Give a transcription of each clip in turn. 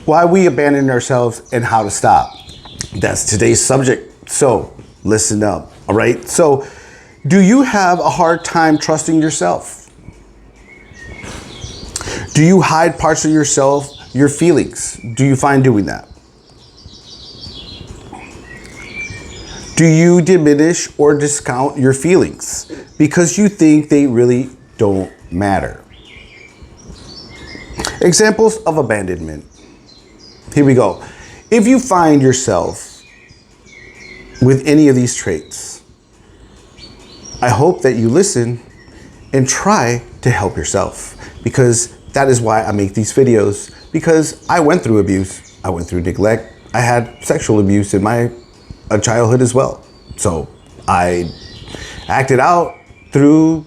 Why we abandon ourselves and how to stop. That's today's subject. So listen up. All right. So do you have a hard time trusting yourself? Do you hide parts of yourself, your feelings? Do you find doing that? Do you diminish or discount your feelings because you think they really don't matter? Examples of abandonment. Here we go. If you find yourself with any of these traits, I hope that you listen and try to help yourself, because that is why I make these videos, because I went through abuse. I went through neglect. I had sexual abuse in my childhood as well. So I acted out through,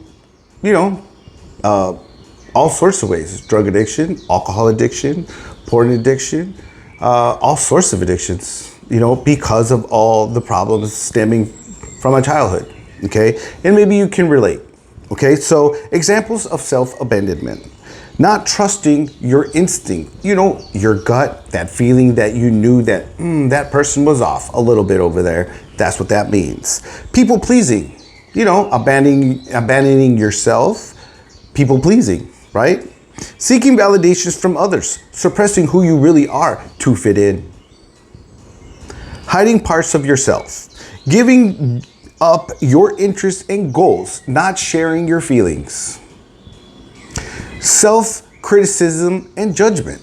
all sorts of ways. Drug addiction, alcohol addiction, porn addiction, all sorts of addictions, because of all the problems stemming from my childhood. Okay. And maybe you can relate. Okay. So examples of self-abandonment. Not trusting your instinct, your gut, that feeling that you knew that that person was off a little bit over there. That's what that means. People pleasing, abandoning yourself, people pleasing, right? Seeking validations from others, suppressing who you really are to fit in. Hiding parts of yourself, giving up your interests and goals, not sharing your feelings. Self-criticism and judgment.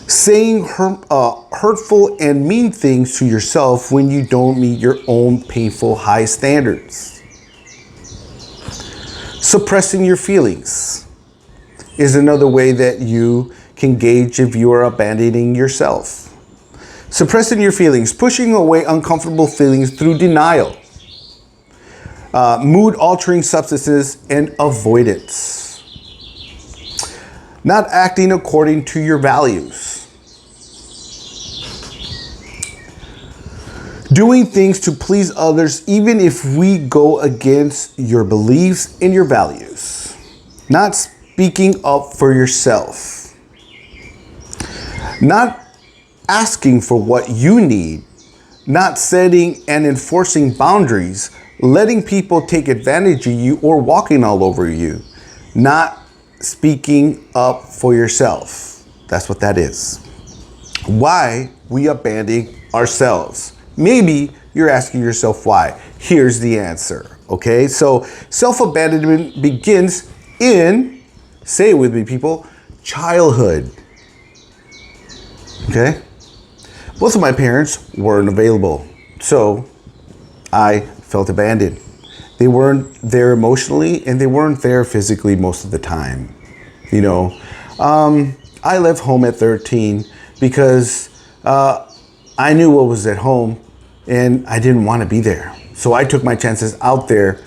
Saying hurtful and mean things to yourself when you don't meet your own painful high standards. Suppressing your feelings is another way that you can gauge if you are abandoning yourself. Suppressing your feelings, pushing away uncomfortable feelings through denial. Mood-altering substances and avoidance. Not acting according to your values. Doing things to please others even if we go against your beliefs and your values. Not speaking up for yourself. Not asking for what you need. Not setting and enforcing boundaries. Letting people take advantage of you or walking all over you. Not speaking up for yourself. That's what that is. Why we abandon ourselves. Maybe you're asking yourself why. Here's the answer. Okay, so self-abandonment begins in, say it with me, people, childhood. Okay, both of my parents weren't available, so I felt abandoned. They weren't there emotionally and they weren't there physically most of the time. I left home at 13 because I knew what was at home and I didn't want to be there. So I took my chances out there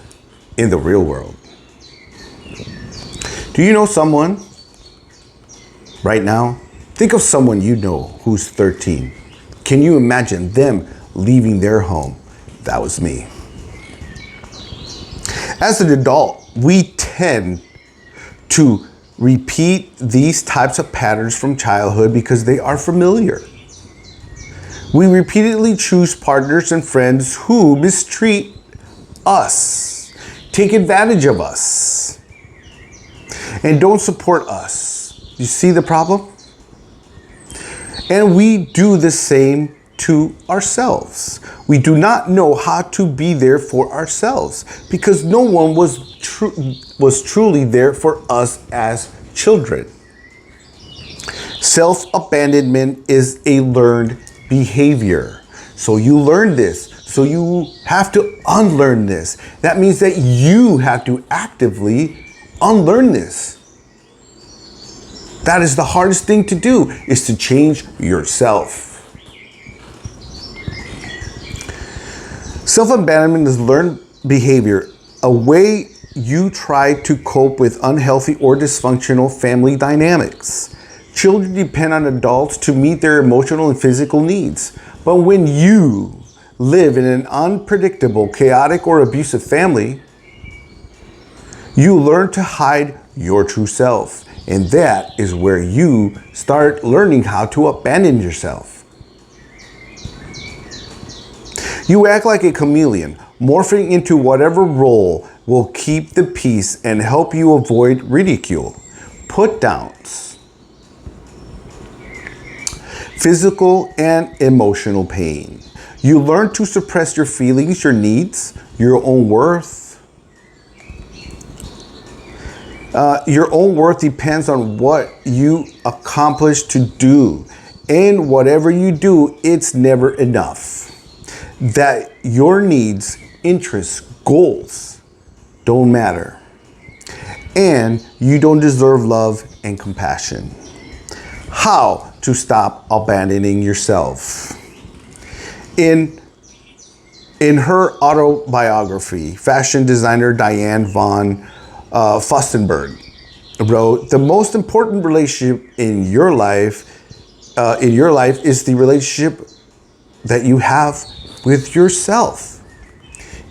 in the real world. Do you know someone right now? Think of someone you know who's 13. Can you imagine them leaving their home? That was me. As an adult, we tend to repeat these types of patterns from childhood because they are familiar. We repeatedly choose partners and friends who mistreat us, take advantage of us, and don't support us. You see the problem? And we do the same to ourselves. We do not know how to be there for ourselves because no one was truly there for us as children. Self-abandonment is a learned behavior. So you learn this. So you have to unlearn this. That means that you have to actively unlearn this. That is the hardest thing to do, is to change yourself. Self-abandonment is learned behavior, a way you try to cope with unhealthy or dysfunctional family dynamics. Children depend on adults to meet their emotional and physical needs. But when you live in an unpredictable, chaotic, or abusive family, you learn to hide your true self And that is where you start learning how to abandon yourself. You act like a chameleon, morphing into whatever role will keep the peace and help you avoid ridicule, put downs, physical and emotional pain. You learn to suppress your feelings, your needs, your own worth. Your own worth depends on what you accomplish to do. And whatever you do, it's never enough. That your needs, interests, goals don't matter. And you don't deserve love and compassion. How to stop abandoning yourself? In her autobiography, fashion designer Diane von Furstenberg wrote, "The most important relationship in your life is the relationship that you have with yourself.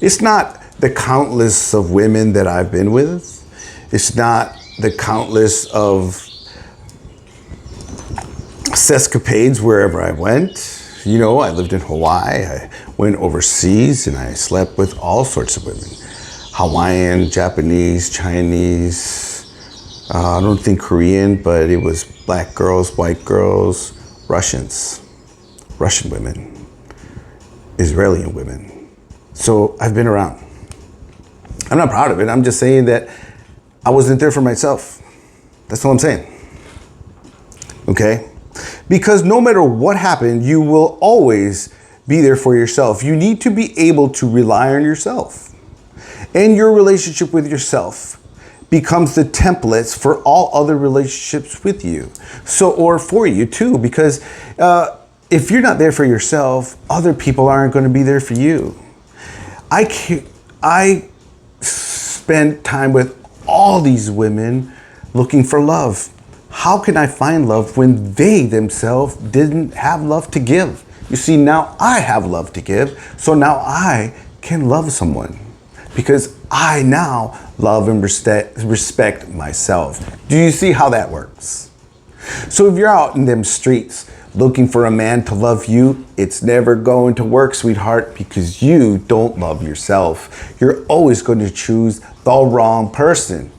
It's not the countless of women that I've been with. It's not the countless of sescapades wherever I went. You know, I lived in Hawaii, I went overseas, and I slept with all sorts of women. Hawaiian, Japanese, Chinese, I don't think Korean, but it was black girls, white girls, Russian women, Israeli women. So I've been around. I'm not proud of it. I'm just saying that I wasn't there for myself. That's all I'm saying. Okay? Because no matter what happened, you will always be there for yourself. You need to be able to rely on yourself. And your relationship with yourself becomes the templates for all other relationships with you. So, or for you too, because if you're not there for yourself, other people aren't going to be there for you. I spend time with all these women looking for love. How can I find love when they themselves didn't have love to give? You see, now I have love to give, so now I can love someone because I now love and respect myself. Do you see how that works? So if you're out in them streets looking for a man to love you, it's never going to work, sweetheart, because you don't love yourself. You're always going to choose the wrong person,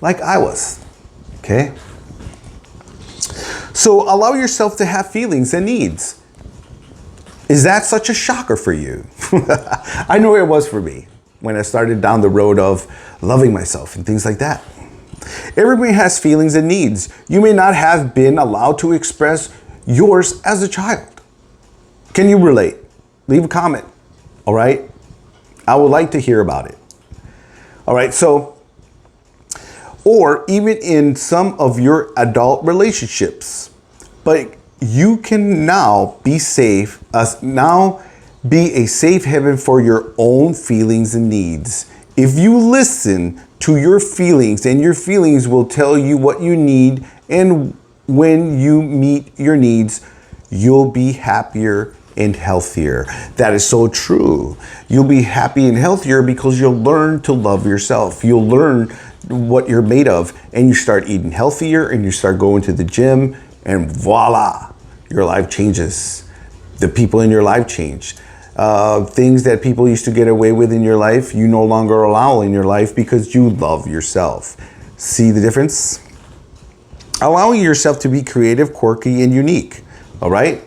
like I was, okay? So allow yourself to have feelings and needs. Is that such a shocker for you? I know it was for me when I started down the road of loving myself and things like that. Everybody has feelings and needs. You may not have been allowed to express yours as a child. Can you relate? Leave a comment, all right? I would like to hear about it. All right, so, or even in some of your adult relationships, but you can now be safe, be a safe haven for your own feelings and needs. If you listen to your feelings, and your feelings will tell you what you need, and when you meet your needs, you'll be happier and healthier. That is so true. You'll be happy and healthier because you'll learn to love yourself. You'll learn what you're made of, and you start eating healthier, and you start going to the gym, and voila, your life changes. The people in your life change. Things that people used to get away with in your life, you no longer allow in your life because you love yourself. See the difference? Allowing yourself to be creative, quirky, and unique, all right?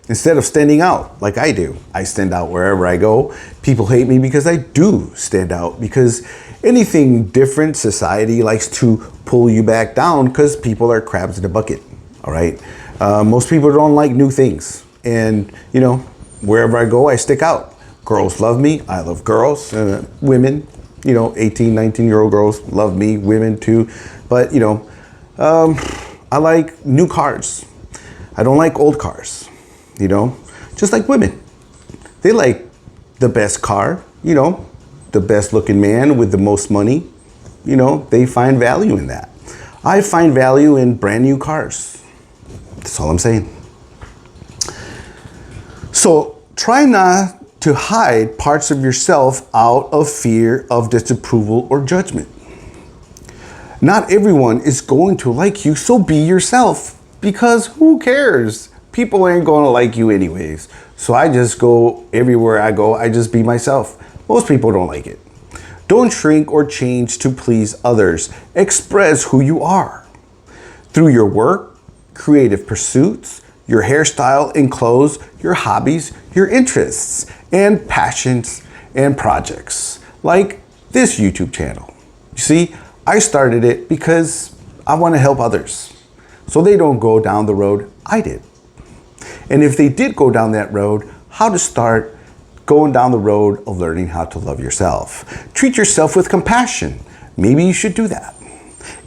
Instead of standing out like I do. I stand out wherever I go. People hate me because I do stand out, because anything different, society likes to pull you back down because people are crabs in a bucket, all right? Most people don't like new things. And, you know, wherever I go, I stick out. Girls love me. I love girls. Women, you know, 18, 19-year-old girls love me. Women too. But, you know, I like new cars. I don't like old cars, you know, just like women. They like the best car, you know, the best looking man with the most money. You know, they find value in that. I find value in brand new cars. That's all I'm saying. So try not to hide parts of yourself out of fear of disapproval or judgment. Not everyone is going to like you, so be yourself, because who cares? People ain't going to like you anyways. So I just go everywhere I go, I just be myself. Most people don't like it. Don't shrink or change to please others. Express who you are through your work, creative pursuits, your hairstyle and clothes, your hobbies, your interests, and passions and projects, like this YouTube channel. You see, I started it because I want to help others so they don't go down the road I did. And if they did go down that road, how to start going down the road of learning how to love yourself. Treat yourself with compassion. Maybe you should do that.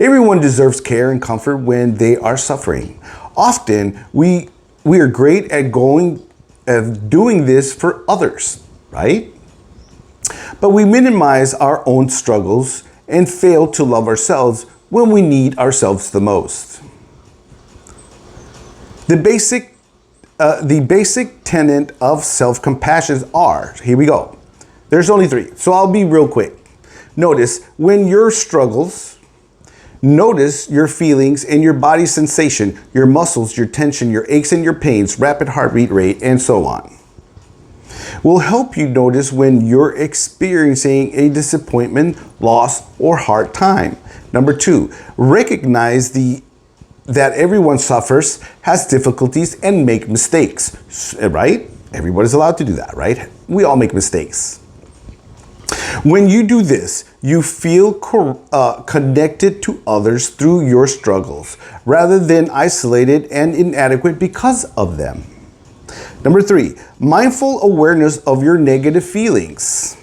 Everyone deserves care and comfort when they are suffering. Often we are great at doing this for others, right? But we minimize our own struggles and fail to love ourselves when we need ourselves the most. The basic tenet of self-compassion are, here we go. There's only 3, so I'll be real quick. Notice when your struggles, notice your feelings and your body sensation, your muscles, your tension, your aches and your pains, rapid heartbeat rate, and so on. Will help you notice when you're experiencing a disappointment, loss, or hard time. Number 2, recognize that everyone suffers, has difficulties, and make mistakes, right? Everybody's allowed to do that, right? We all make mistakes. When you do this, you feel connected to others through your struggles, rather than isolated and inadequate because of them. Number 3, mindful awareness of your negative feelings.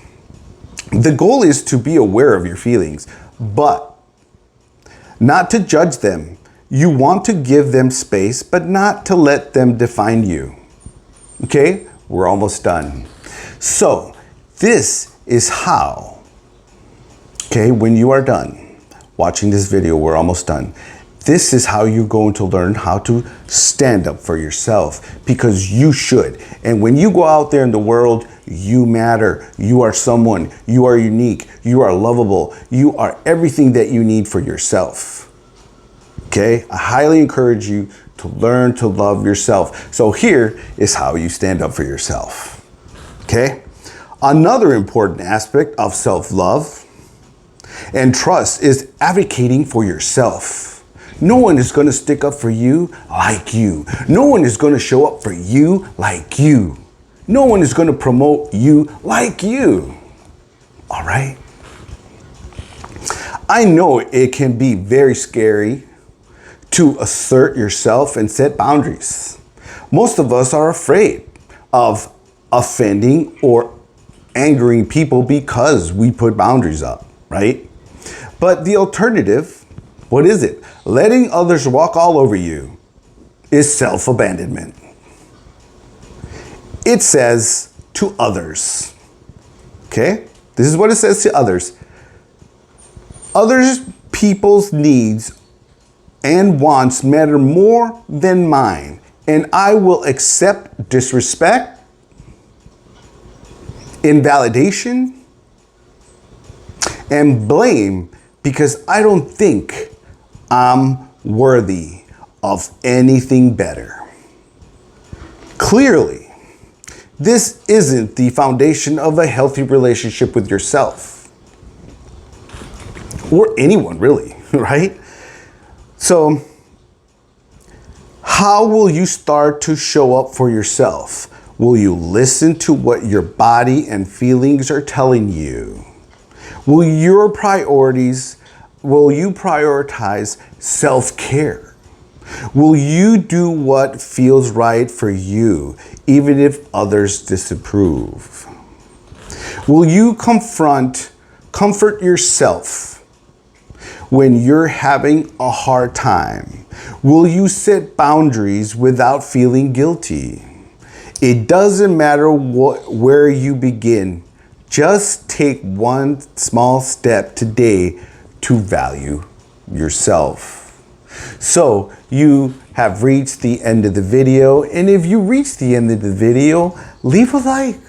The goal is to be aware of your feelings, but not to judge them. You want to give them space, but not to let them define you. Okay, we're almost done. So this is how, okay, when you are done watching this video, we're almost done. This is how you're going to learn how to stand up for yourself, because you should. And when you go out there in the world, you matter. You are someone. You are unique. You are lovable. You are everything that you need for yourself. Okay, I highly encourage you to learn to love yourself. So here is how you stand up for yourself. Okay, another important aspect of self-love and trust is advocating for yourself. No one is going to stick up for you like you. No one is going to show up for you like you. No one is going to promote you like you. All right. I know it can be very scary to assert yourself and set boundaries. Most of us are afraid of offending or angering people because we put boundaries up, right? But the alternative, what is it? Letting others walk all over you is self-abandonment. It says to others, okay? This is what it says to others. Others people's needs and wants matter more than mine, and I will accept disrespect, invalidation, and blame because I don't think I'm worthy of anything better. Clearly, this isn't the foundation of a healthy relationship with yourself, or anyone really, right? So, how will you start to show up for yourself? Will you listen to what your body and feelings are telling you? Will you prioritize self-care? Will you do what feels right for you, even if others disapprove? Will you comfort yourself when you're having a hard time? Will you set boundaries without feeling guilty? It doesn't matter where you begin. Just take one small step today to value yourself. So you have reached the end of the video. And if you reach the end of the video, leave a like,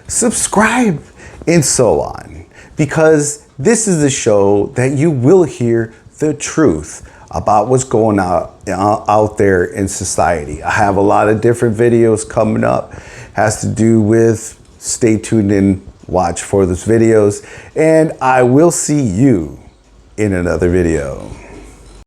subscribe, and so on. Because this is a show that you will hear the truth about what's going out there in society. I have a lot of different videos coming up. Has to do with, stay tuned and watch for those videos. And I will see you in another video.